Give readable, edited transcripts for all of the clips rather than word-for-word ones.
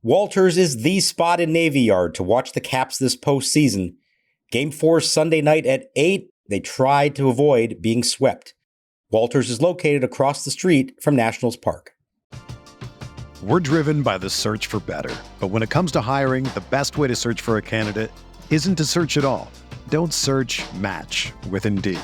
Walters is the spot in Navy Yard to watch the Caps this postseason. Game 4 Sunday night at 8. They tried to avoid being swept. Walters is located across the street from Nationals Park. We're driven by the search for better. But when it comes to hiring, the best way to search for a candidate isn't to search at all. Don't search, match with Indeed.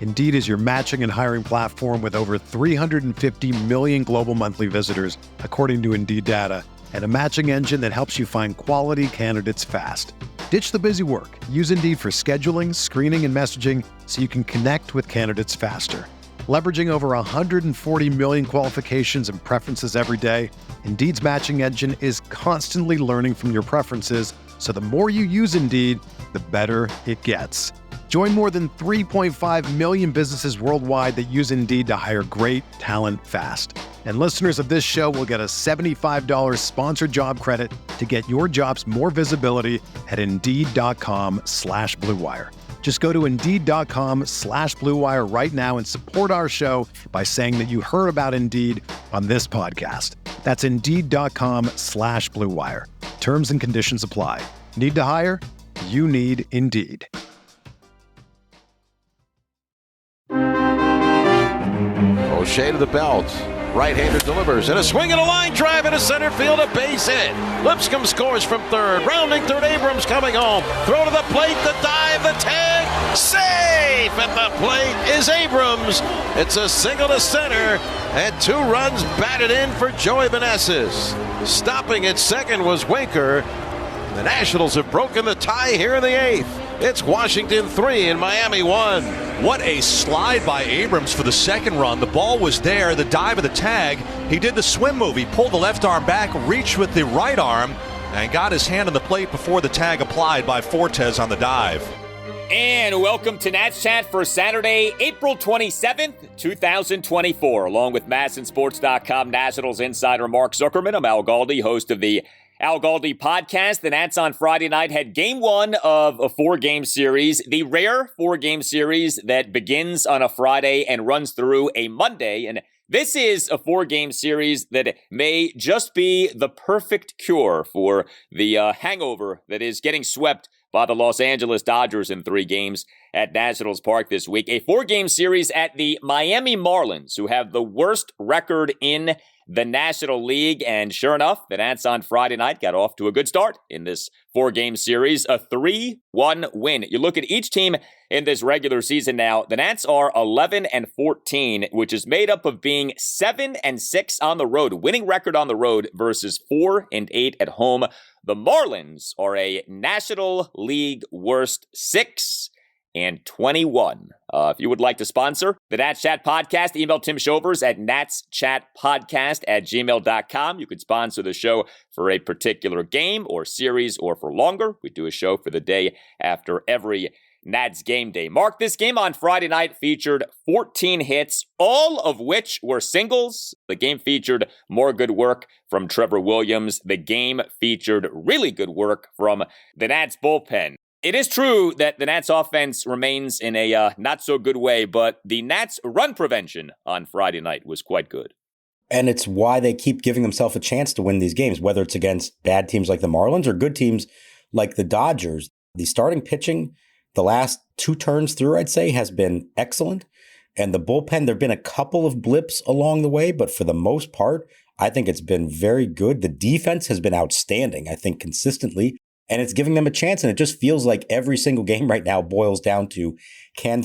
Indeed is your matching and hiring platform with over 350 million global monthly visitors, according to Indeed data, and a matching engine that helps you find quality candidates fast. Ditch the busy work. Use Indeed for scheduling, screening, and messaging so you can connect with candidates faster. Leveraging over 140 million qualifications and preferences every day, Indeed's matching engine is constantly learning from your preferences, so the more you use Indeed, the better it gets. Join more than 3.5 million businesses worldwide that use Indeed to hire great talent fast. And listeners of this show will get a $75 sponsored job credit to get your jobs more visibility at Indeed.com/Blue Wire. Just go to Indeed.com/Blue Wire right now and support our show by saying that you heard about Indeed on this podcast. That's Indeed.com/Blue Wire. Terms and conditions apply. Need to hire? You need Indeed. O'Shea to the belt. Right-hander delivers, and a swing and a line drive into center field, a base hit. Lipscomb scores from third. Rounding third, Abrams coming home. Throw to the plate, the dive, the tag. Safe at the plate is Abrams. It's a single to center, and 2 runs batted in for Joey Meneses. Stopping at second was Winker. The Nationals have broken the tie here in the 8th. It's Washington 3 and Miami 1. What a slide by Abrams for the second run. The ball was there, the dive of the tag. He did the swim move. He pulled the left arm back, reached with the right arm, and got his hand on the plate before the tag applied by Fortes on the dive. And welcome to Nats Chat for Saturday, April 27th, 2024. Along with MASNsports.com Nationals insider Mark Zuckerman, I'm Al Galdi, host of the Al Galdi podcast. The Nats on Friday night had game 1 of a 4-game series, the rare 4-game series that begins on a Friday and runs through a Monday. And this is a 4-game series that may just be the perfect cure for the hangover that is getting swept by the Los Angeles Dodgers in 3 games at Nationals Park this week. A 4-game series at the Miami Marlins, who have the worst record in the National League. And sure enough, the Nats on Friday night got off to a good start in this 4-game series, a 3-1 win. You look at each team in this regular season now, the Nats are 11-14, which is made up of being 7-6 on the road, winning record on the road versus 4-8 at home. The Marlins are a National League worst 6-21. If you would like to sponsor the Nats Chat podcast, email Tim Shovers at natschatpodcast@gmail.com. You could sponsor the show for a particular game or series or for longer. We do a show for the day after every Nats game day. Mark, this game on Friday night featured 14 hits, all of which were singles. The game featured more good work from Trevor Williams. The game featured really good work from the Nats bullpen. It is true that the Nats offense remains in a not-so-good way, but the Nats run prevention on Friday night was quite good. And it's why they keep giving themselves a chance to win these games, whether it's against bad teams like the Marlins or good teams like the Dodgers. The starting pitching, the last 2 turns through, I'd say, has been excellent. And the bullpen, there have been a couple of blips along the way, but for the most part, I think it's been very good. The defense has been outstanding, I think, consistently. And it's giving them a chance. And it just feels like every single game right now boils down to, can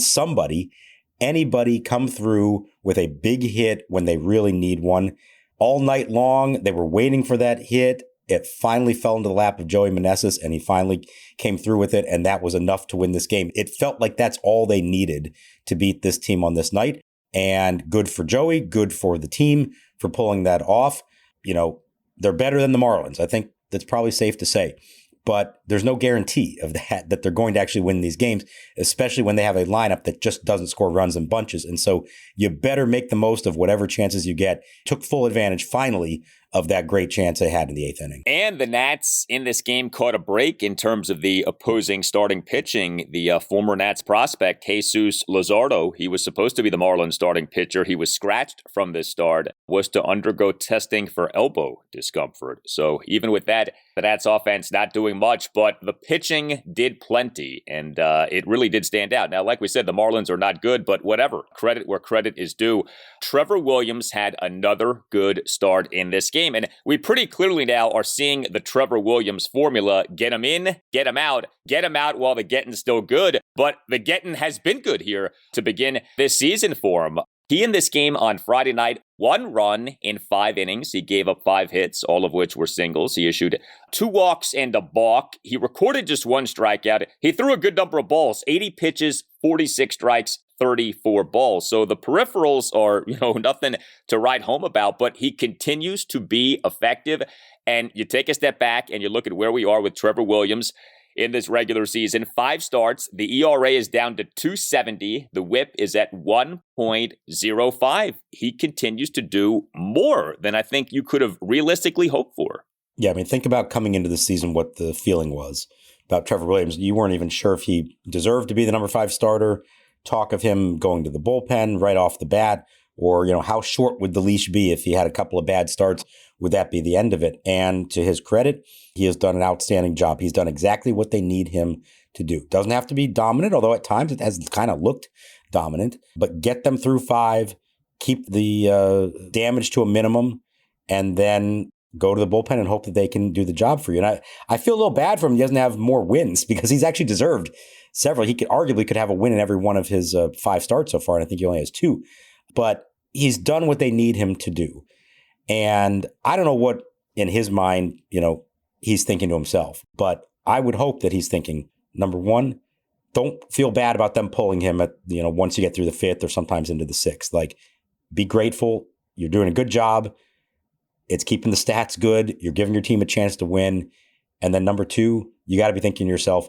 anybody come through with a big hit when they really need one? All night long, they were waiting for that hit. It finally fell into the lap of Joey Meneses, and he finally came through with it. And that was enough to win this game. It felt like that's all they needed to beat this team on this night. And good for Joey, good for the team for pulling that off. You know, they're better than the Marlins. I think that's probably safe to say. But there's no guarantee of that they're going to actually win these games, especially when they have a lineup that just doesn't score runs in bunches. And so you better make the most of whatever chances you get. Took full advantage, finally, of that great chance they had in the 8th inning. And the Nats in this game caught a break in terms of the opposing starting pitching. The former Nats prospect, Jesus Luzardo, he was supposed to be the Marlins starting pitcher. He was scratched from this start, was to undergo testing for elbow discomfort. So even with that, the Nats offense not doing much, but the pitching did plenty, and it really did stand out. Now, like we said, the Marlins are not good, but whatever. Credit where credit is due. Trevor Williams had another good start in this game. And we pretty clearly now are seeing the Trevor Williams formula: get him in, get him out while the getting's still good. But the getting has been good here to begin this season for him. He in this game on Friday night, 1 run in 5 innings. He gave up 5 hits, all of which were singles. He issued 2 walks and a balk. He recorded just 1 strikeout. He threw a good number of balls, 80 pitches, 46 strikes, 34 balls. So the peripherals are, nothing to write home about, but he continues to be effective. And you take a step back and you look at where we are with Trevor Williams in this regular season. 5 starts. The ERA is down to 2.70. The WHIP is at 1.05. He continues to do more than I think you could have realistically hoped for. Yeah, I mean, think about coming into the season, what the feeling was about Trevor Williams. You weren't even sure if he deserved to be the number 5 starter. Talk of him going to the bullpen right off the bat, or, how short would the leash be if he had a couple of bad starts? Would that be the end of it? And to his credit, he has done an outstanding job. He's done exactly what they need him to do. Doesn't have to be dominant, although at times it has kind of looked dominant, but get them through 5, keep the damage to a minimum, and then go to the bullpen and hope that they can do the job for you. And I feel a little bad for him. He doesn't have more wins because he's actually deserved several. He could have a win in every one of his 5 starts so far, and I think he only has 2. But he's done what they need him to do. And I don't know what, in his mind, he's thinking to himself. But I would hope that he's thinking, number 1, don't feel bad about them pulling him at, once you get through the 5th or sometimes into the 6th. Like, be grateful. You're doing a good job. It's keeping the stats good. You're giving your team a chance to win. And then number 2, you got to be thinking to yourself,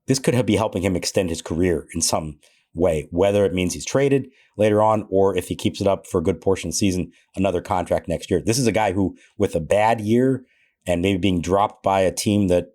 this could be helping him extend his career in some way, whether it means he's traded later on or if he keeps it up for a good portion of the season, another contract next year. This is a guy who, with a bad year and maybe being dropped by a team that,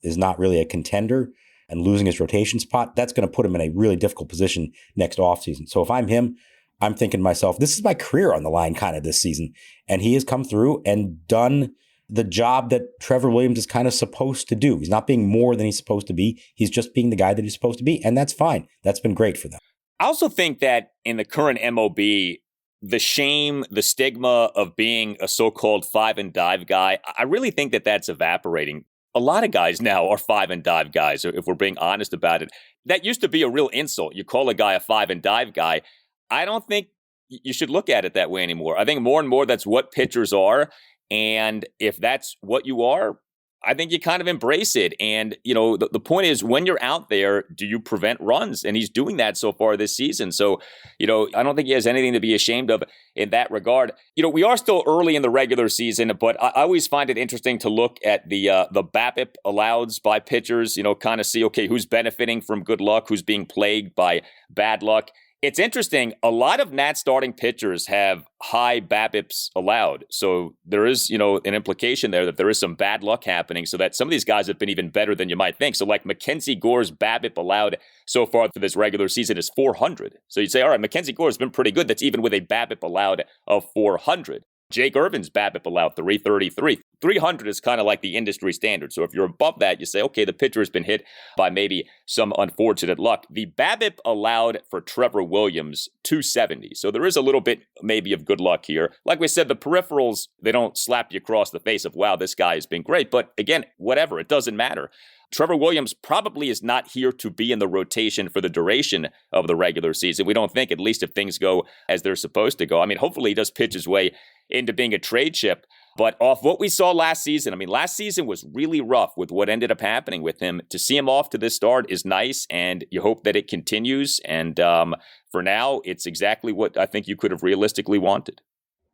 is not really a contender and losing his rotation spot, that's going to put him in a really difficult position next offseason. So if I'm him, I'm thinking to myself, this is my career on the line kind of this season. And he has come through and done the job that Trevor Williams is kind of supposed to do. He's not being more than he's supposed to be. He's just being the guy that he's supposed to be. And that's fine. That's been great for them. I also think that in the current MLB, the shame, the stigma of being a so-called 5 and dive guy, I really think that that's evaporating. A lot of guys now are 5 and dive guys, if we're being honest about it. That used to be a real insult. You call a guy a 5 and dive guy. I don't think you should look at it that way anymore. I think more and more that's what pitchers are. And if that's what you are, I think you kind of embrace it. And, the point is, when you're out there, do you prevent runs? And he's doing that so far this season. So, I don't think he has anything to be ashamed of in that regard. We are still early in the regular season, but I always find it interesting to look at the BABIP alloweds by pitchers, kind of see, okay, who's benefiting from good luck, who's being plagued by bad luck. It's interesting. A lot of Nats starting pitchers have high BABIPs allowed. So there is, an implication there that there is some bad luck happening so that some of these guys have been even better than you might think. So like Mackenzie Gore's BABIP allowed so far for this regular season is 400. So you'd say, all right, Mackenzie Gore has been pretty good. That's even with a BABIP allowed of 400. Jake Irvin's BABIP allowed 333. 300 is kind of like the industry standard. So if you're above that, you say, okay, the pitcher has been hit by maybe some unfortunate luck. The BABIP allowed for Trevor Williams, 270. So there is a little bit maybe of good luck here. Like we said, the peripherals, they don't slap you across the face of, wow, this guy has been great. But again, whatever, it doesn't matter. Trevor Williams probably is not here to be in the rotation for the duration of the regular season. We don't think, at least if things go as they're supposed to go. I mean, hopefully he does pitch his way into being a trade chip. But off what we saw last season, last season was really rough with what ended up happening with him. To see him off to this start is nice, and you hope that it continues. And for now, it's exactly what I think you could have realistically wanted.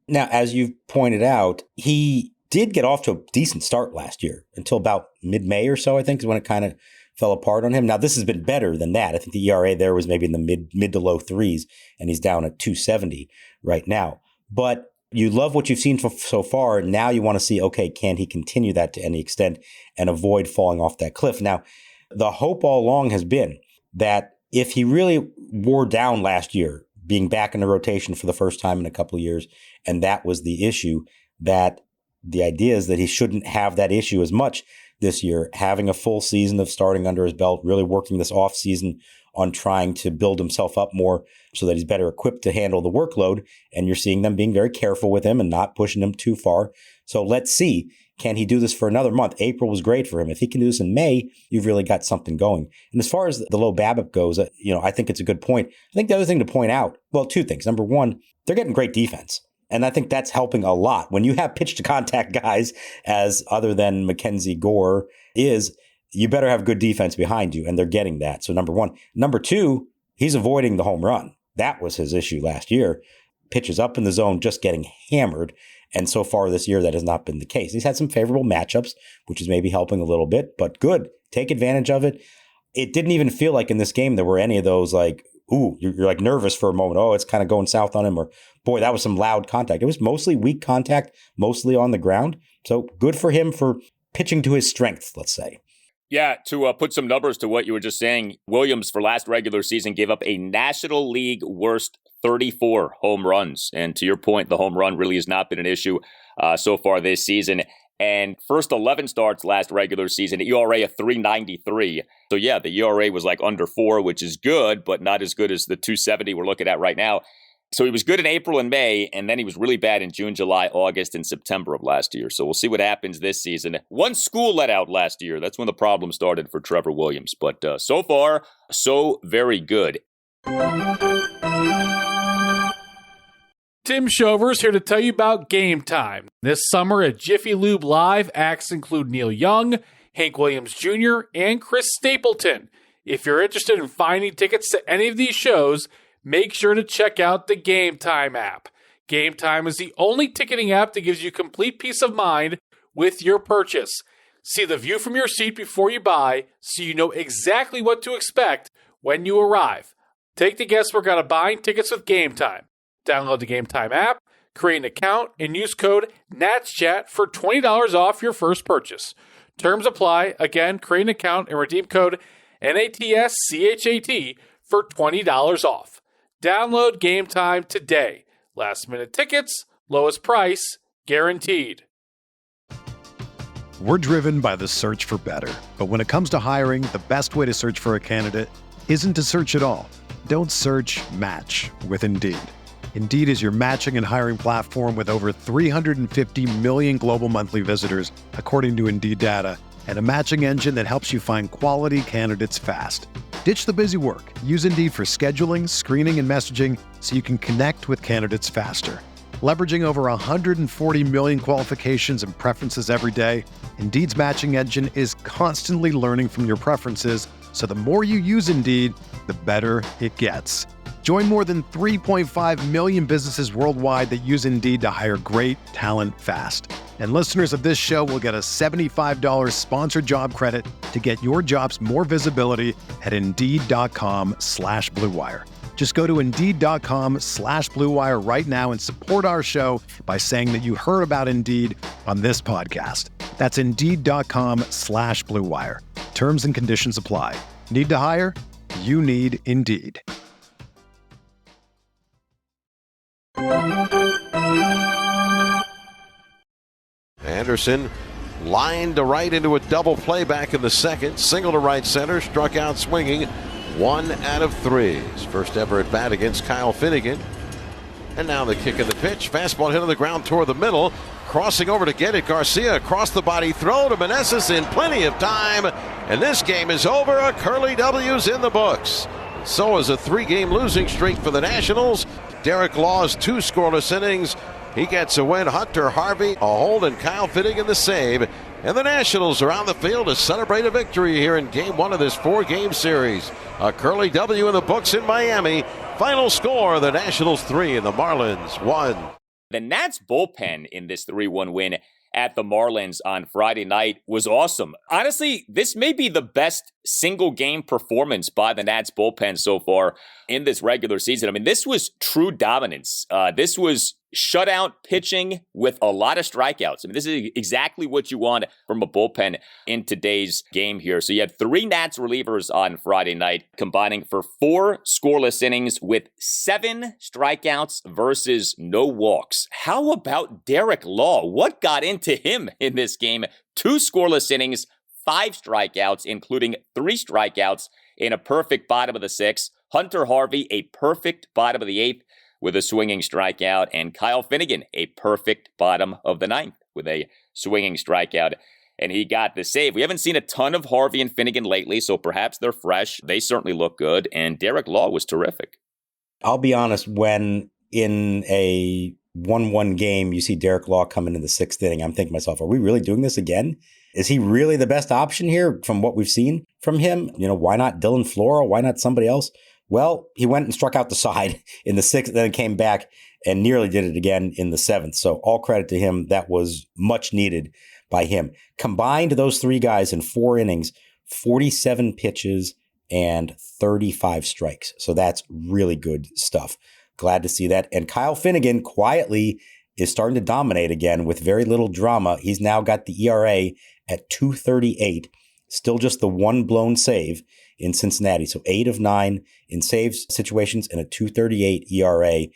Now, as you've pointed out, he did get off to a decent start last year until about mid-May or so, I think, is when it kind of fell apart on him. Now, this has been better than that. I think the ERA there was maybe in the mid to low 3s, and he's down at 270 right now. But You love what you've seen so far. Now you want to see, okay, can he continue that to any extent and avoid falling off that cliff? Now, the hope all along has been that if he really wore down last year, being back in the rotation for the first time in a couple of years, and that was the issue, that the idea is that he shouldn't have that issue as much this year, having a full season of starting under his belt, really working this off season on trying to build himself up more so that he's better equipped to handle the workload. And you're seeing them being very careful with him and not pushing him too far. So let's see, can he do this for another month? April was great for him. If he can do this in May, you've really got something going. And as far as the low BABIP goes, I think it's a good point. I think the other thing to point out, well, two things. Number one, they're getting great defense. And I think that's helping a lot. When you have pitch to contact guys, as other than Mackenzie Gore is, you better have good defense behind you. And they're getting that. So number one. Number two, he's avoiding the home run. That was his issue last year. Pitches up in the zone, just getting hammered. And so far this year, that has not been the case. He's had some favorable matchups, which is maybe helping a little bit, but good. Take advantage of it. It didn't even feel like in this game there were any of those like, ooh, you're like nervous for a moment. Oh, it's kind of going south on him. Or, boy, that was some loud contact. It was mostly weak contact, mostly on the ground. So good for him for pitching to his strengths, let's say. Yeah, to put some numbers to what you were just saying, Williams for last regular season gave up a National League worst 34 home runs. And to your point, the home run really has not been an issue so far this season. And first 11 starts last regular season, ERA of 3.93. So yeah, the ERA was like under 4, which is good, but not as good as the 2.70 we're looking at right now. So he was good in April and May, and then he was really bad in June, July, August, and September of last year. So we'll see what happens this season. One school let out last year. That's when the problem started for Trevor Williams. But so far, so very good. Tim Shover's here to tell you about Game Time. This summer at Jiffy Lube Live, acts include Neil Young, Hank Williams Jr., and Chris Stapleton. If you're interested in finding tickets to any of these shows, make sure to check out the Game Time app. Game Time is the only ticketing app that gives you complete peace of mind with your purchase. See the view from your seat before you buy, so you know exactly what to expect when you arrive. Take the guesswork out of buying tickets with Game Time. Download the Game Time app, create an account, and use code NATSCHAT for $20 off your first purchase. Terms apply. Again, create an account and redeem code NATSCHAT for $20 off. Download Game Time today. Last minute tickets, lowest price, guaranteed. We're driven by the search for better. But when it comes to hiring, the best way to search for a candidate isn't to search at all. Don't search, match with Indeed. Indeed is your matching and hiring platform with over 350 million global monthly visitors, according to Indeed data, and a matching engine that helps you find quality candidates fast. Ditch the busy work. Use Indeed for scheduling, screening, and messaging so you can connect with candidates faster. Leveraging over 140 million qualifications and preferences every day, Indeed's matching engine is constantly learning from your preferences, so the more you use Indeed, the better it gets. Join more than 3.5 million businesses worldwide that use Indeed to hire great talent fast. And listeners of this show will get a $75 sponsored job credit to get your jobs more visibility at Indeed.com/Blue Wire. Just go to Indeed.com/Blue Wire right now and support our show by saying that you heard about Indeed on this podcast. That's Indeed.com/Blue Wire. Terms and conditions apply. Need to hire? You need Indeed. Anderson lined to right into a double play back in the second. Single to right center, struck out swinging. 1 out of 3. His first ever at bat against Kyle Finnegan. And now the kick of the pitch. Fastball hit on the ground toward the middle. Crossing over to get it. Garcia across the body throw to Meneses in plenty of time. And this game is over. A Curly W's in the books. So is a 3-game losing streak for the Nationals. Derek Law's 2 scoreless innings. He gets a win. Hunter Harvey, a hold, and Kyle Finnegan the save. And the Nationals are on the field to celebrate a victory here in Game 1 of this 4-game series. A Curly W in the books in Miami. Final score, the Nationals 3 and the Marlins 1. The Nats bullpen in this 3-1 win at the Marlins on Friday night was awesome. Honestly, this may be the best single game performance by the Nats bullpen so far in this regular season. I mean, this was true dominance. This was shutout pitching with a lot of strikeouts. I mean, this is exactly what you want from a bullpen in today's game here. So you had 3 Nats relievers on Friday night, combining for 4 scoreless innings with 7 strikeouts versus no walks. How about Derek Law? What got into him in this game? 2 scoreless innings, 5 strikeouts, including 3 strikeouts in a perfect bottom of the 6th. Hunter Harvey, a perfect bottom of the 8th with a swinging strikeout. And Kyle Finnegan, a perfect bottom of the 9th with a swinging strikeout. And he got the save. We haven't seen a ton of Harvey and Finnegan lately, so perhaps they're fresh. They certainly look good. And Derek Law was terrific. I'll be honest, when in a 1-1 game, you see Derek Law come into the 6th inning, I'm thinking to myself, are we really doing this again? Is he really the best option here from what we've seen from him? Why not Dylan Flora? Why not somebody else? Well, he went and struck out the side in the 6th, then came back and nearly did it again in the 7th. So all credit to him. That was much needed by him. Combined, those 3 guys in 4 innings, 47 pitches and 35 strikes. So that's really good stuff. Glad to see that. And Kyle Finnegan quietly is starting to dominate again with very little drama. He's now got the ERA at 2.38, still just the 1 blown save in Cincinnati. So 8 of 9 in saves situations and a 2.38 ERA.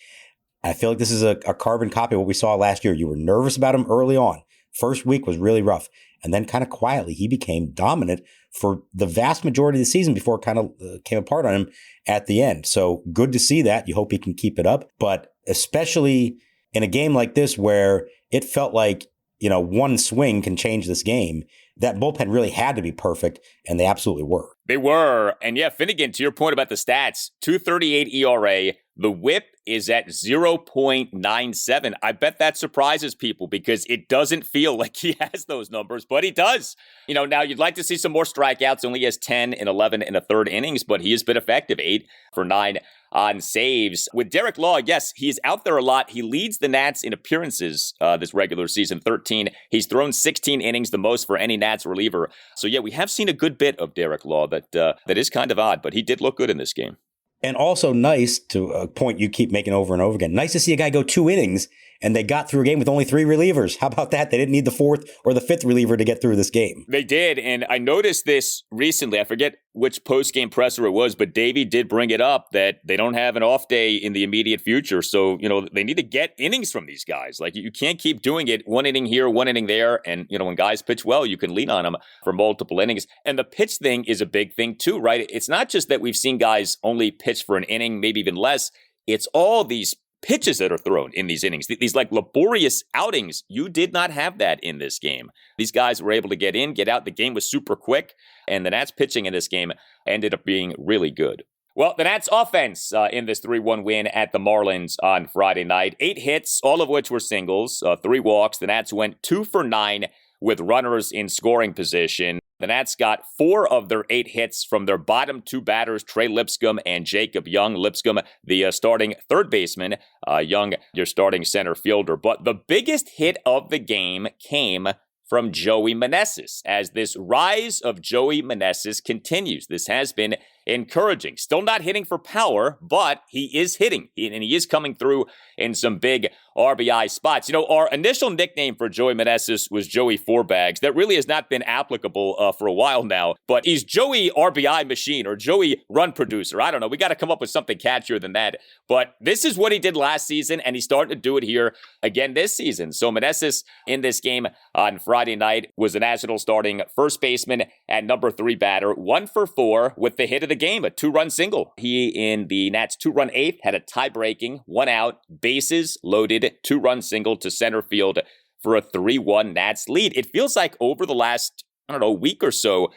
I feel like this is a carbon copy of what we saw last year. You were nervous about him early on. First week was really rough. And then kind of quietly, he became dominant for the vast majority of the season before it kind of came apart on him at the end. So good to see that. You hope he can keep it up. But especially in a game like this where it felt like, one swing can change this game, that bullpen really had to be perfect, and they absolutely were. They were. And yeah, Finnegan, to your point about the stats, 2.38 ERA. The whip is at 0.97. I bet that surprises people because it doesn't feel like he has those numbers, but he does. Now you'd like to see some more strikeouts. Only has 10 and 11 in the 3rd innings, but he has been effective. 8 for 9 on saves. With Derek Law, yes, he's out there a lot. He leads the Nats in appearances this regular season, 13. He's thrown 16 innings, the most for any Nats reliever. So yeah, we have seen a good bit of Derek Law that is kind of odd, but he did look good in this game. And also nice, to a point you keep making over and over again, nice to see a guy go 2 innings and they got through a game with only 3 relievers. How about that? They didn't need the 4th or the 5th reliever to get through this game. They did, and I noticed this recently. I forget which post-game presser it was, but Davey did bring it up that they don't have an off day in the immediate future. So, they need to get innings from these guys. Like, you can't keep doing it 1 inning here, 1 inning there. And, when guys pitch well, you can lean on them for multiple innings. And the pitch thing is a big thing too, right? It's not just that we've seen guys only pitch for an inning, maybe even less. It's all these pitches that are thrown in these innings, these like laborious outings. You did not have that in this game. These guys were able to get in, get out. The game was super quick, and the Nats pitching in this game ended up being really good. Well, the Nats offense in this 3-1 win at the Marlins on Friday night. 8 hits, all of which were singles, 3 walks. The Nats went 2 for 9 with runners in scoring position. The Nats got 4 of their 8 hits from their bottom 2 batters, Trey Lipscomb and Jacob Young. Lipscomb, the starting 3rd baseman, Young, your starting center fielder. But the biggest hit of the game came from Joey Meneses as this rise of Joey Meneses continues. This has been encouraging. Still not hitting for power, but he is hitting, and he is coming through in some big RBI spots. Our initial nickname for Joey Meneses was Joey Fourbags. That really has not been applicable for a while now, but he's Joey RBI machine or Joey run producer. I don't know. We got to come up with something catchier than that, but this is what he did last season, and he's starting to do it here again this season. So Meneses in this game on Friday night was the National starting first baseman and number 3 batter, 1 for 4 with the hit of the game, a 2-run single. He, in the Nats' 2-run 8th, had a tie-breaking, 1 out, bases loaded, 2-run single to center field for a 3-1 Nats lead. It feels like over the last, week or so,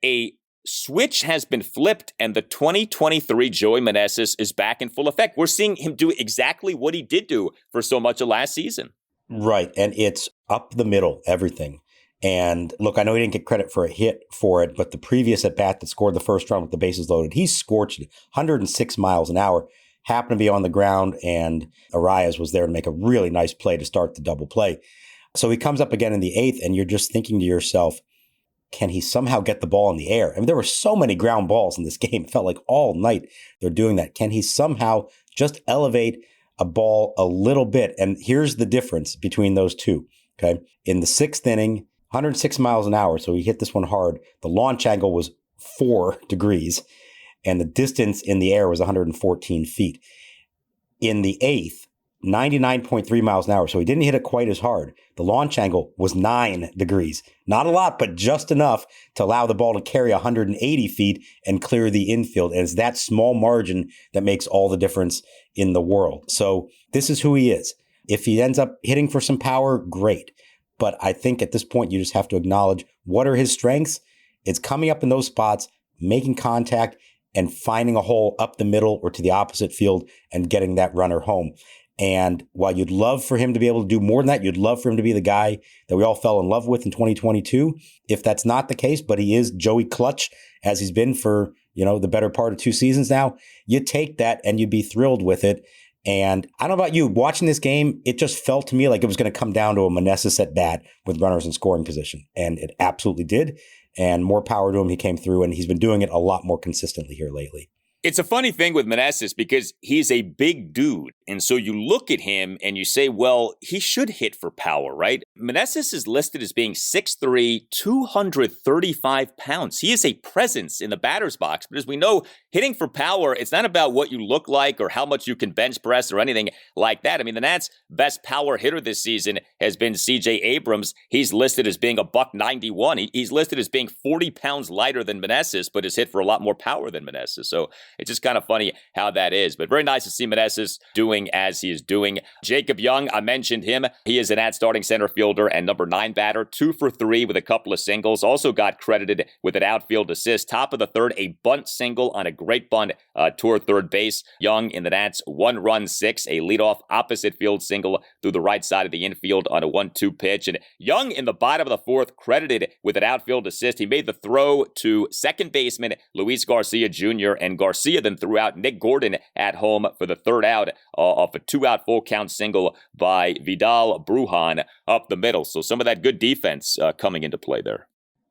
a switch has been flipped and the 2023 Joey Meneses is back in full effect. We're seeing him do exactly what he did do for so much of last season. Right, and it's up the middle, everything. And look, I know he didn't get credit for a hit for it, but the previous at-bat that scored the first run with the bases loaded, he scorched it 106 miles an hour, happened to be on the ground, and Arias was there to make a really nice play to start the double play. So he comes up again in the 8th, and you're just thinking to yourself, can he somehow get the ball in the air? I mean, there were so many ground balls in this game. It felt like all night they're doing that. Can he somehow just elevate a ball a little bit. And here's the difference between those two. Okay. In the 6th inning, 106 miles an hour. So he hit this one hard. The launch angle was 4 degrees and the distance in the air was 114 feet. In the 8th, 99.3 miles an hour. So he didn't hit it quite as hard. The launch angle was 9 degrees. Not a lot, but just enough to allow the ball to carry 180 feet and clear the infield. And it's that small margin that makes all the difference in the world. So this is who he is. If he ends up hitting for some power, great. But I think at this point, you just have to acknowledge what are his strengths. It's coming up in those spots, making contact, and finding a hole up the middle or to the opposite field and getting that runner home. And while you'd love for him to be able to do more than that, you'd love for him to be the guy that we all fell in love with in 2022. If that's not the case, but he is Joey Clutch, as he's been for, the better part of 2 seasons now, you take that and you'd be thrilled with it. And I don't know about you, watching this game, it just felt to me like it was going to come down to a Meneses at bat with runners in scoring position. And it absolutely did. And more power to him. He came through and he's been doing it a lot more consistently here lately. It's a funny thing with Meneses because he's a big dude. And so you look at him and you say, well, he should hit for power, right? Meneses is listed as being 6'3", 235 pounds. He is a presence in the batter's box. But as we know, hitting for power, it's not about what you look like or how much you can bench press or anything like that. I mean, the Nats' best power hitter this season has been C.J. Abrams. He's listed as being a $191. He's listed as being 40 pounds lighter than Meneses, but has hit for a lot more power than Meneses. So it's just kind of funny how that is. But very nice to see Meneses doing as he is doing. Jacob Young, I mentioned him. He is an Nats starting center fielder and number 9 batter, 2 for 3 with a couple of singles. Also got credited with an outfield assist. Top of the 3rd, a bunt single on a great bunt toward third base. Young in the Nats 1-run 6, a leadoff opposite field single through the right side of the infield on a 1-2 pitch. And Young in the bottom of the 4th credited with an outfield assist. He made the throw to second baseman Luis Garcia Jr. and Garcia then threw out Nick Gordon at home for the 3rd out off a 2-out full count single by Vidal Brujan up the middle. So some of that good defense coming into play there.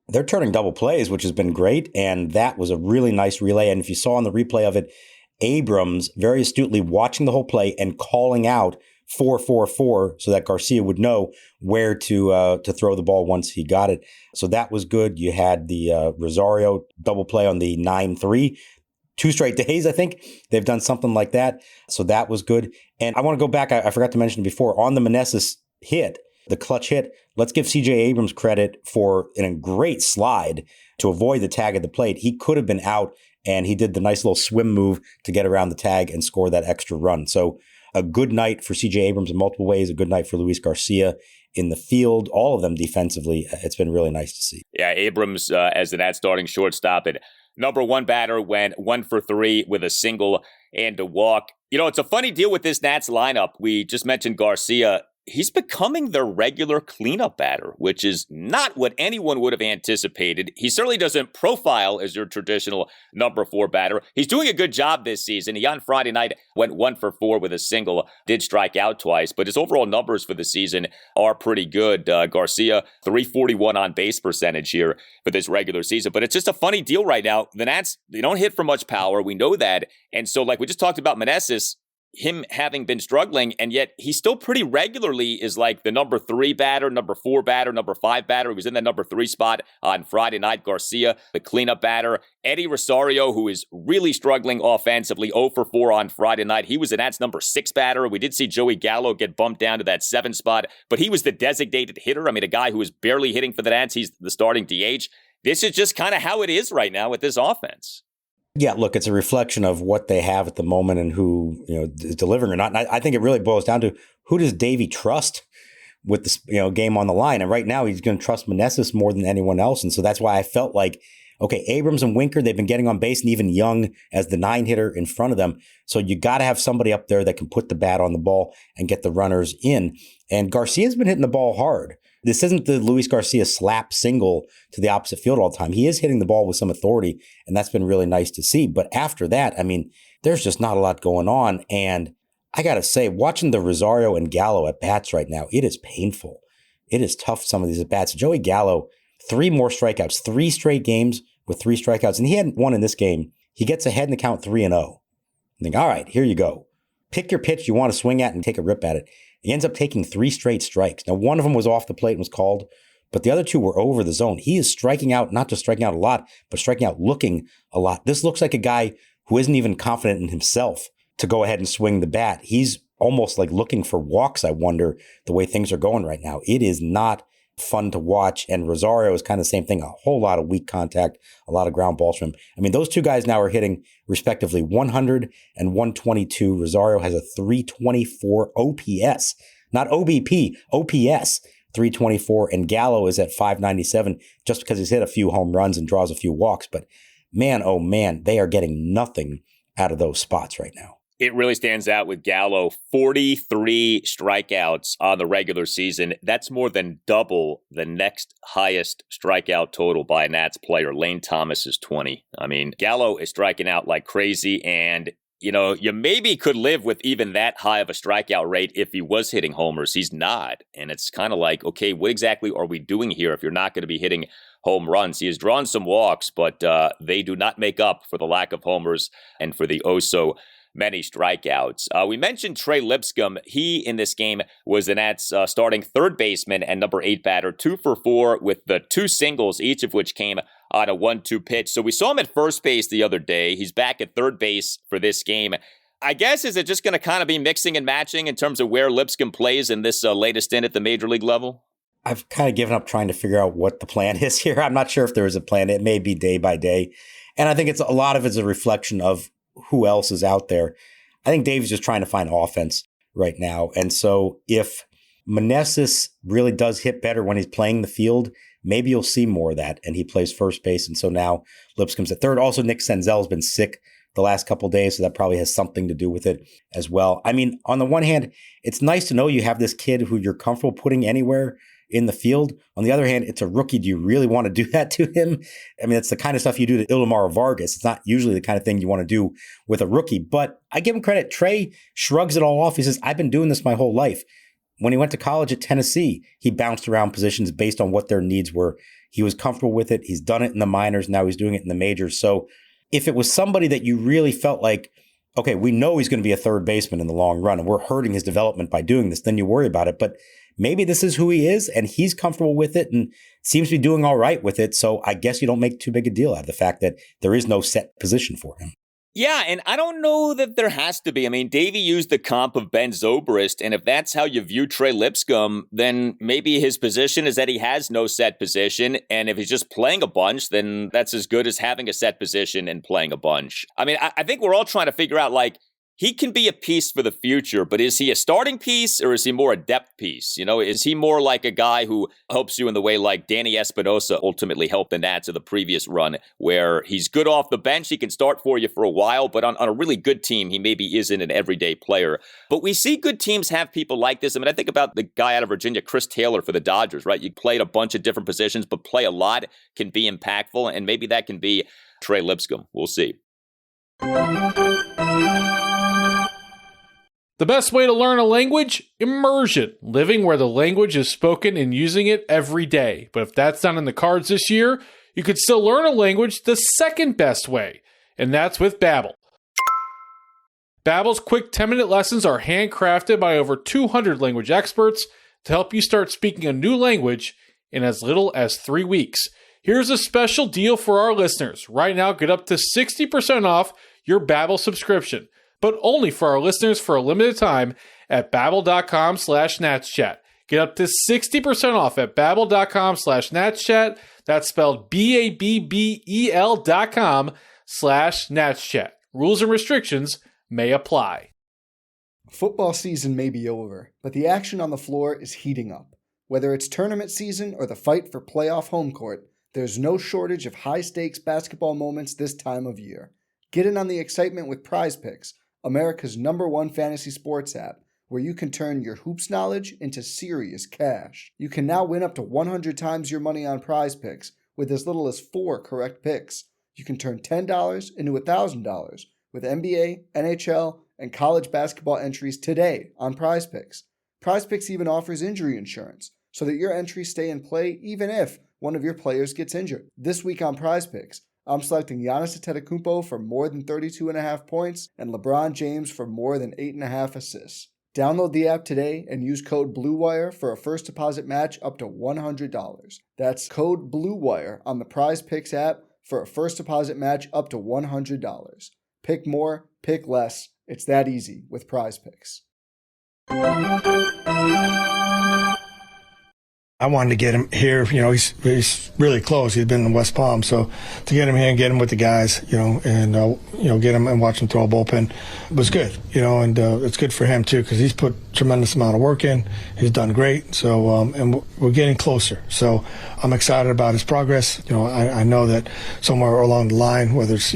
They're turning double plays, which has been great. And that was a really nice relay. And if you saw on the replay of it, Abrams very astutely watching the whole play and calling out 4-4-4 so that Garcia would know where to throw the ball once he got it. So that was good. You had the Rosario double play on the 9-3. 2 straight days, I think. They've done something like that. So that was good. And I want to go back. I forgot to mention before, on the Meneses hit, the clutch hit, let's give C.J. Abrams credit for a great slide to avoid the tag at the plate. He could have been out, and he did the nice little swim move to get around the tag and score that extra run. So a good night for C.J. Abrams in multiple ways, a good night for Luis Garcia in the field, all of them defensively. It's been really nice to see. Yeah, Abrams as the Nats starting shortstop and number 1 batter went 1 for 3 with a single and a walk. It's a funny deal with this Nats lineup. We just mentioned Garcia. He's becoming their regular cleanup batter, which is not what anyone would have anticipated. He certainly doesn't profile as your traditional number 4 batter. He's doing a good job this season. He on Friday night went 1 for 4 with a single, did strike out twice, but his overall numbers for the season are pretty good. Garcia, 341 on base percentage here for this regular season. But it's just a funny deal right now. The Nats, they don't hit for much power. We know that. And so like we just talked about Meneses, him having been struggling, and yet he still pretty regularly is like the number 3 batter, number 4 batter, number 5 batter. He was in that number 3 spot on Friday night. Garcia, the cleanup batter. Eddie Rosario, who is really struggling offensively, 0 for 4 on Friday night. He was the Nats' number 6 batter. We did see Joey Gallo get bumped down to that 7 spot, but he was the designated hitter. I mean, a guy who is barely hitting for the Nats. He's the starting DH. This is just kind of how it is right now with this offense. Yeah, look, it's a reflection of what they have at the moment and who is delivering or not. And I think it really boils down to who does Davey trust with this game on the line. And right now he's going to trust Meneses more than anyone else. And so that's why I felt like, okay, Abrams and Winker, they've been getting on base, and even Young as the 9 hitter in front of them. So you got to have somebody up there that can put the bat on the ball and get the runners in. And Garcia's been hitting the ball hard. This isn't the Luis Garcia slap single to the opposite field all the time. He is hitting the ball with some authority, and that's been really nice to see. But after that, I mean, there's just not a lot going on. And I got to say, watching the Rosario and Gallo at bats right now, it is painful. It is tough, some of these at bats. Joey Gallo, 3 more strikeouts, 3 straight games with 3 strikeouts. And he hadn't won in this game. He gets ahead in the count 3-0. I think, all right, here you go. pick your pitch you want to swing at and take a rip at it. He ends up taking 3 straight strikes. Now, one of them was off the plate and was called, but the other 2 were over the zone. He is striking out, not just striking out a lot, but striking out looking a lot. This looks like a guy who isn't even confident in himself to go ahead and swing the bat. He's almost like looking for walks, I wonder, the way things are going right now. It is not fun to watch. And Rosario is kind of the same thing, a whole lot of weak contact, a lot of ground balls from him. I mean, those 2 guys now are hitting respectively 100 and 122. Rosario has a 324 OPS, not OBP, OPS 324. And Gallo is at 597 just because he's hit a few home runs and draws a few walks. But man, oh man, they are getting nothing out of those spots right now. It really stands out with Gallo. 43 strikeouts on the regular season. That's more than double the next highest strikeout total by a Nats player. Lane Thomas is 20. I mean, Gallo is striking out like crazy. And, you know, you maybe could live with even that high of a strikeout rate if he was hitting homers. He's not. And it's kind of like, okay, what exactly are we doing here if you're not going to be hitting home runs? He has drawn some walks, but they do not make up for the lack of homers and for the many strikeouts. We mentioned Trey Lipscomb. He, in this game, was the Nats starting third baseman and number 8 batter, 2 for 4 with the 2 singles, each of which came on a 1-2 pitch. So we saw him at first base the other day. He's back at third base for this game. I guess, is it just going to kind of be mixing and matching in terms of where Lipscomb plays in this latest stint at the major league level? I've kind of given up trying to figure out what the plan is here. I'm not sure if there is a plan. It may be day by day. And I think a lot of it's a reflection of who else is out there. I think Dave's just trying to find offense right now. And so if Meneses really does hit better when he's playing the field, maybe you'll see more of that. And he plays first base. And so now Lipscomb's at third. Also, Nick Senzel's been sick the last couple of days, so that probably has something to do with it as well. I mean, on the one hand, it's nice to know you have this kid who you're comfortable putting anywhere in the field. On the other hand, it's a rookie. Do you really want to do that to him? I mean, it's the kind of stuff you do to Ildemar Vargas. It's not usually the kind of thing you want to do with a rookie, but I give him credit. Trey shrugs it all off. He says, I've been doing this my whole life. When he went to college at Tennessee, he bounced around positions based on what their needs were. He was comfortable with it. He's done it in the minors. Now he's doing it in the majors. So if it was somebody that you really felt like, okay, we know he's going to be a third baseman in the long run and we're hurting his development by doing this, then you worry about it. But maybe this is who he is and he's comfortable with it and seems to be doing all right with it. So I guess you don't make too big a deal out of the fact that there is no set position for him. Yeah, and I don't know that there has to be. I mean, Davey used the comp of Ben Zobrist, and if that's how you view Trey Lipscomb, then maybe his position is that he has no set position, and if he's just playing a bunch, then that's as good as having a set position and playing a bunch. I mean, I think we're all trying to figure out, like, he can be a piece for the future, but is he a starting piece or is he more a depth piece? You know, is he more like a guy who helps you in the way like Danny Espinosa ultimately helped the Nats of the previous run, where he's good off the bench, he can start for you for a while, but on a really good team, he maybe isn't an everyday player. But we see good teams have people like this. I mean, I think about the guy out of Virginia, Chris Taylor for the Dodgers, right? You played a bunch of different positions, but play a lot, can be impactful, and maybe that can be Trey Lipscomb. We'll see. The best way to learn a language? Immersion. Living where the language is spoken and using it every day. But if that's not in the cards this year, you could still learn a language the second best way, and that's with Babbel. Babbel's quick 10-minute lessons are handcrafted by over 200 language experts to help you start speaking a new language in as little as 3 weeks. Here's a special deal for our listeners. Right now, get up to 60% off your Babbel subscription, but only for our listeners for a limited time at babbel.com/natschat. Get up to 60% off at babbel.com/natschat. That's spelled BABBEL.com/natschat. Rules and restrictions may apply. Football season may be over, but the action on the floor is heating up. Whether it's tournament season or the fight for playoff home court, there's no shortage of high-stakes basketball moments this time of year. Get in on the excitement with Prize Picks, America's #1 fantasy sports app, where you can turn your hoops knowledge into serious cash. You can now win up to 100 times your money on Prize Picks with as little as 4 correct picks. You can turn $10 into $1,000 with NBA, NHL, and college basketball entries today on Prize Picks. Prize Picks even offers injury insurance so that your entries stay in play even if one of your players gets injured. This week on Prize Picks, I'm selecting Giannis Antetokounmpo for more than 32.5 points and LeBron James for more than 8.5 assists. Download the app today and use code BLUEWIRE for a first deposit match up to $100. That's code BLUEWIRE on the Prize Picks app for a first deposit match up to $100. Pick more, pick less. It's that easy with Prize Picks. I wanted to get him here. He's really close. He's been in West Palm, so to get him here and get him with the guys, and get him and watch him throw a bullpen was good. And it's good for him too because he's put tremendous amount of work in. He's done great. So and we're getting closer. So I'm excited about his progress. I know that somewhere along the line, whether it's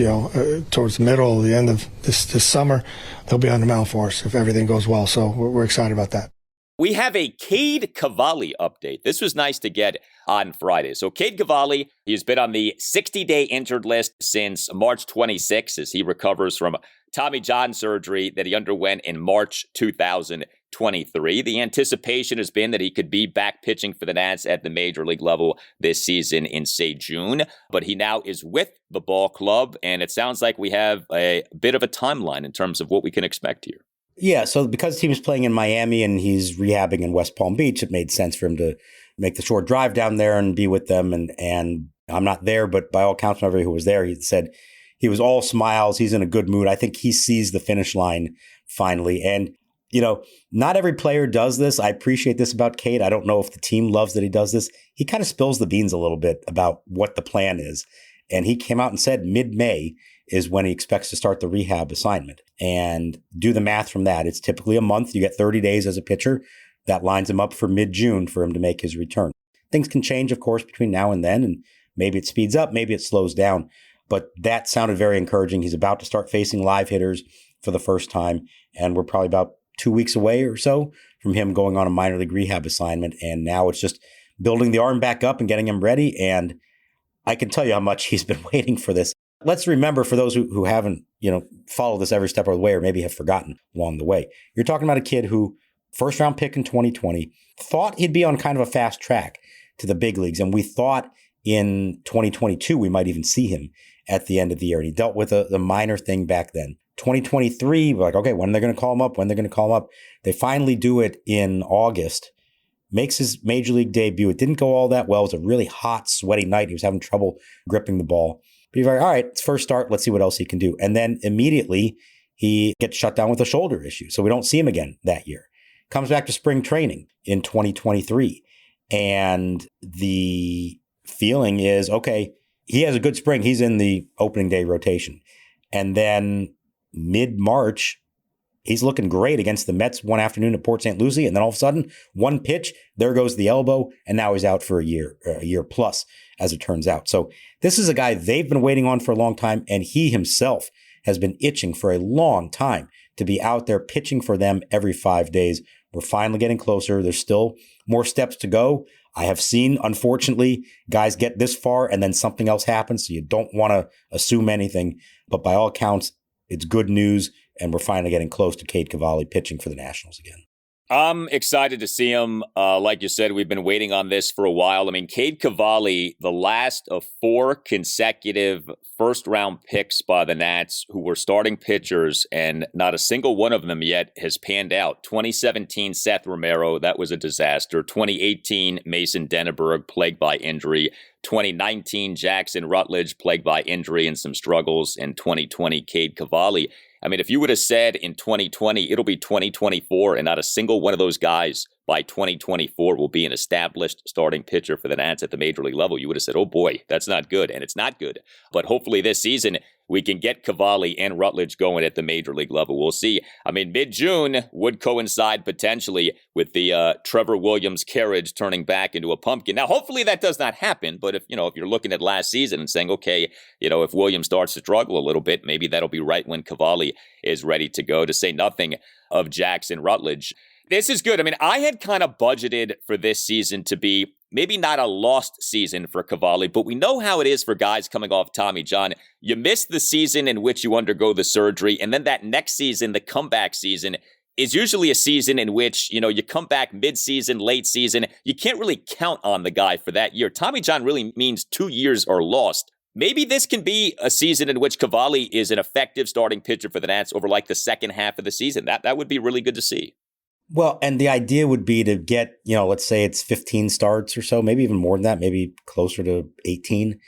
towards the middle or the end of this summer, they'll be on the mound for us if everything goes well. So we're excited about that. We have a Cade Cavalli update. This was nice to get on Friday. So Cade Cavalli, he's been on the 60-day injured list since March 26 as he recovers from Tommy John surgery that he underwent in March 2023. The anticipation has been that he could be back pitching for the Nats at the major league level this season in, say, June. But he now is with the ball club, and it sounds like we have a bit of a timeline in terms of what we can expect here. Yeah, so because the team is playing in Miami and he's rehabbing in West Palm Beach, it made sense for him to make the short drive down there and be with them. And I'm not there, but by all accounts, everybody who was there, he said he was all smiles. He's in a good mood. I think he sees the finish line finally. And, not every player does this. I appreciate this about Cade. I don't know if the team loves that he does this. He kind of spills the beans a little bit about what the plan is. And he came out and said mid-May is when he expects to start the rehab assignment. And do the math from that. It's typically a month. You get 30 days as a pitcher. That lines him up for mid-June for him to make his return. Things can change, of course, between now and then. And maybe it speeds up, maybe it slows down. But that sounded very encouraging. He's about to start facing live hitters for the first time. And we're probably about 2 weeks away or so from him going on a minor league rehab assignment. And now it's just building the arm back up and getting him ready. And I can tell you how much he's been waiting for this. Let's remember, for those who haven't, followed this every step of the way or maybe have forgotten along the way, you're talking about a kid who first round pick in 2020, thought he'd be on kind of a fast track to the big leagues. And we thought in 2022, we might even see him at the end of the year. And he dealt with the minor thing back then. 2023, we're like, okay, when are they going to call him up? They finally do it in August. Makes his major league debut. It didn't go all that well. It was a really hot, sweaty night. He was having trouble gripping the ball. But he's like, all right, it's first start. Let's see what else he can do. And then immediately he gets shut down with a shoulder issue. So we don't see him again that year. Comes back to spring training in 2023. And the feeling is, okay, he has a good spring. He's in the opening day rotation. And then mid-March, he's looking great against the Mets one afternoon at Port St. Lucie. And then all of a sudden, one pitch, there goes the elbow. And now he's out for a year plus, as it turns out. So this is a guy they've been waiting on for a long time. And he himself has been itching for a long time to be out there pitching for them every 5 days. We're finally getting closer. There's still more steps to go. I have seen, unfortunately, guys get this far and then something else happens. So you don't want to assume anything. But by all accounts, it's good news. And we're finally getting close to Cade Cavalli pitching for the Nationals again. I'm excited to see him. Like you said, we've been waiting on this for a while. I mean, Cade Cavalli, the last of 4 consecutive first-round picks by the Nats who were starting pitchers, and not a single one of them yet has panned out. 2017, Seth Romero, that was a disaster. 2018, Mason Denneberg, plagued by injury. 2019, Jackson Rutledge, plagued by injury and some struggles. And 2020, Cade Cavalli. I mean, if you would have said in 2020, it'll be 2024, and not a single one of those guys by 2024 will be an established starting pitcher for the Nats at the major league level, you would have said, oh boy, that's not good. And it's not good. But hopefully this season, we can get Cavalli and Rutledge going at the major league level. We'll see. I mean, mid-June would coincide potentially with the Trevor Williams carriage turning back into a pumpkin. Now, hopefully that does not happen. But if you're looking at last season and saying, okay, if Williams starts to struggle a little bit, maybe that'll be right when Cavalli is ready to go, to say nothing of Jackson Rutledge. This is good. I mean, I had kind of budgeted for this season to be maybe not a lost season for Cavalli, but we know how it is for guys coming off Tommy John. You miss the season in which you undergo the surgery, and then that next season, the comeback season, is usually a season in which, you come back mid-season, late season. You can't really count on the guy for that year. Tommy John really means 2 years are lost maybe this can be a season in which Cavalli is an effective starting pitcher for the Nats over like the second half of the season. That would be really good to see. Well, and the idea would be to get, let's say it's 15 starts or so, maybe even more than that, maybe closer to 18.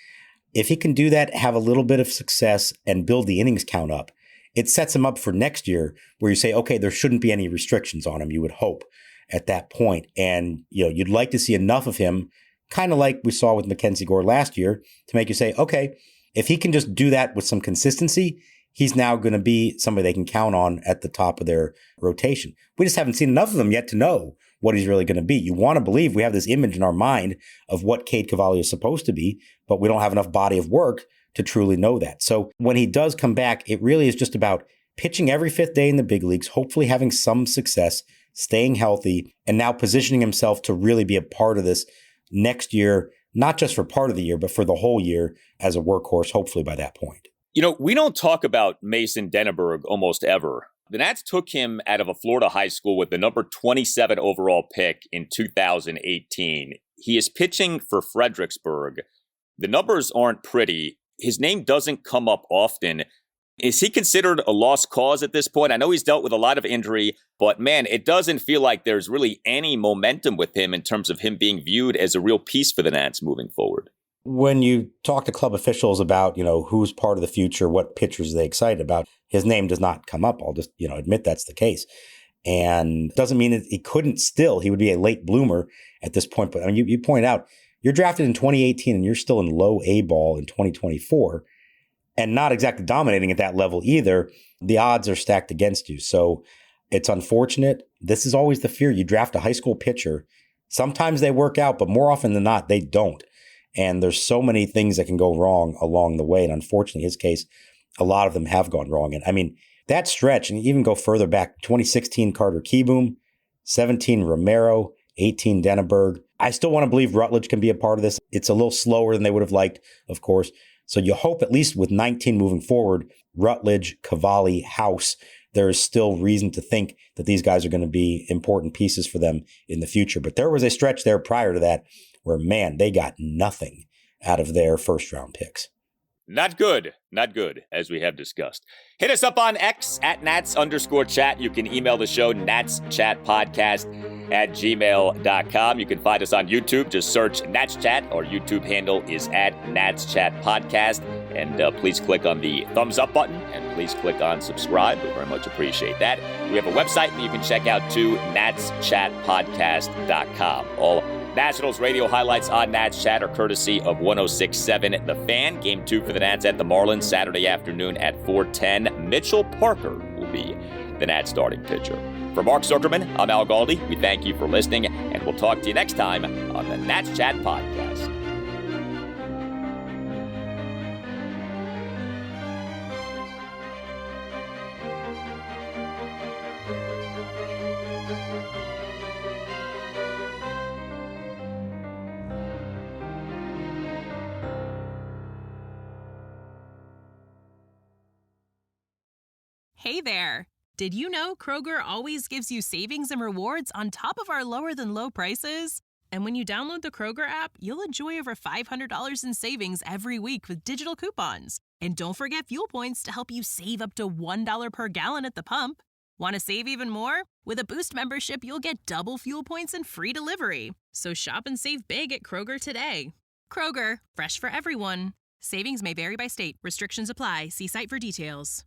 If he can do that, have a little bit of success and build the innings count up, it sets him up for next year where you say, okay, there shouldn't be any restrictions on him, you would hope at that point. And, you'd like to see enough of him, kind of like we saw with Mackenzie Gore last year, to make you say, okay, if he can just do that with some consistency, he's now going to be somebody they can count on at the top of their rotation. We just haven't seen enough of him yet to know what he's really going to be. You want to believe we have this image in our mind of what Cade Cavalli is supposed to be, but we don't have enough body of work to truly know that. So when he does come back, it really is just about pitching every fifth day in the big leagues, hopefully having some success, staying healthy, and now positioning himself to really be a part of this next year, not just for part of the year, but for the whole year as a workhorse, hopefully by that point. We don't talk about Mason Denneberg almost ever. The Nats took him out of a Florida high school with the number 27 overall pick in 2018. He is pitching for Fredericksburg. The numbers aren't pretty. His name doesn't come up often. Is he considered a lost cause at this point? I know he's dealt with a lot of injury, but man, it doesn't feel like there's really any momentum with him in terms of him being viewed as a real piece for the Nats moving forward. When you talk to club officials about, who's part of the future, what pitchers are they excited about, his name does not come up. I'll just, admit that's the case. And doesn't mean that he couldn't still. He would be a late bloomer at this point. But I mean, you point out, you're drafted in 2018 and you're still in low A ball in 2024 and not exactly dominating at that level either. The odds are stacked against you. So it's unfortunate. This is always the fear. You draft a high school pitcher. Sometimes they work out, but more often than not, they don't. And there's so many things that can go wrong along the way. And unfortunately, in his case, a lot of them have gone wrong. And I mean, that stretch, and even go further back, 2016 Carter Kieboom, 17 Romero, 18 Denneberg. I still want to believe Rutledge can be a part of this. It's a little slower than they would have liked, of course. So you hope at least with 19 moving forward, Rutledge, Cavalli, House, there is still reason to think that these guys are going to be important pieces for them in the future. But there was a stretch there prior to that where, man, they got nothing out of their first-round picks. Not good, as we have discussed. Hit us up on X at Nats_chat. You can email the show, natschatpodcast@gmail.com. You can find us on YouTube. Just search Nats Chat. Our YouTube handle is at Nats Chat Podcast. And please click on the thumbs up button and please click on subscribe. We very much appreciate that. We have a website that you can check out too, natschatpodcast.com. All Nationals radio highlights on Nats Chat are courtesy of 106.7 The Fan. Game 2 for the Nats at the Marlins Saturday afternoon at 4:10. Mitchell Parker will be the Nats starting pitcher. For Mark Zuckerman, I'm Al Galdi. We thank you for listening, and we'll talk to you next time on the Nats Chat Podcast. Hey there! Did you know Kroger always gives you savings and rewards on top of our lower-than-low prices? And when you download the Kroger app, you'll enjoy over $500 in savings every week with digital coupons. And don't forget fuel points to help you save up to $1 per gallon at the pump. Want to save even more? With a Boost membership, you'll get double fuel points and free delivery. So shop and save big at Kroger today. Kroger, fresh for everyone. Savings may vary by state. Restrictions apply. See site for details.